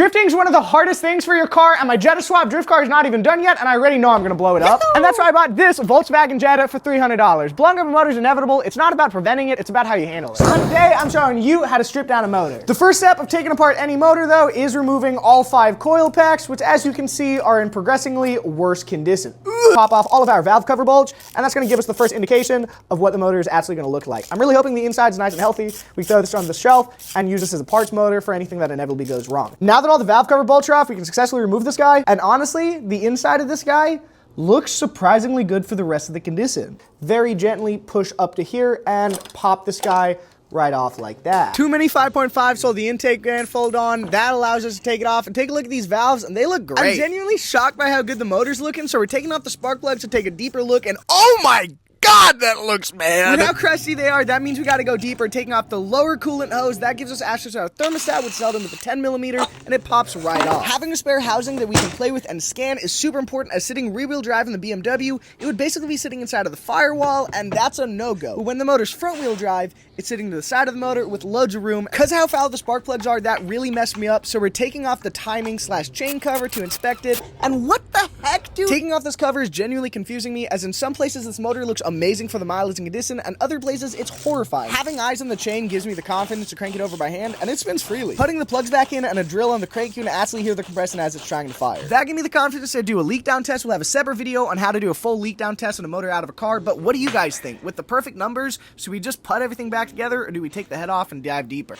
Drifting is one of the hardest things for your car, and my Jetta swap drift car is not even done yet, and I already know I'm gonna blow it up. And that's why I bought this Volkswagen Jetta for $300. Blowing up a motor is inevitable. It's not about preventing it, it's about how you handle it. So today, I'm showing you how to strip down a motor. The first step of taking apart any motor, though, is removing all 5 coil packs, which, as you can see, are in progressively worse condition. Pop off all of our valve cover bulge, and that's gonna give us the first indication of what the motor is actually gonna look like. I'm really hoping the inside's nice and healthy. We throw this on the shelf and use this as a parts motor for anything that inevitably goes wrong. Now that all the valve cover bolts are off, we can successfully remove this guy, and honestly, the inside of this guy looks surprisingly good for the rest of the condition. Very gently push up to here and pop this guy right off like that. Too many 5.5, so the intake manifold on. That allows us to take it off and take a look at these valves, and they look great. I'm genuinely shocked by how good the motor's looking, so we're taking off the spark plugs to take a deeper look, and oh my God, that looks bad. With how crusty they are, that means we gotta go deeper, taking off the lower coolant hose. That gives us access to our thermostat, which is held in with a 10mm, and it pops right off. Having a spare housing that we can play with and scan is super important, as sitting rear-wheel drive in the BMW, it would basically be sitting inside of the firewall, and that's a no-go. But when the motor's front-wheel drive, it's sitting to the side of the motor with loads of room. Because of how foul the spark plugs are, that really messed me up, so we're taking off the timing/chain cover to inspect it. And what the heck, dude? Taking off this cover is genuinely confusing me, as in some places this motor looks amazing for the mileage and condition, and other places it's horrifying. Having eyes on the chain gives me the confidence to crank it over by hand, and it spins freely. Putting the plugs back in and a drill on the crank, you can actually hear the compression as it's trying to fire. That gave me the confidence to do a leak down test. We'll have a separate video on how to do a full leak down test on a motor out of a car, but what do you guys think? With the perfect numbers, should we just put everything back together, or do we take the head off and dive deeper?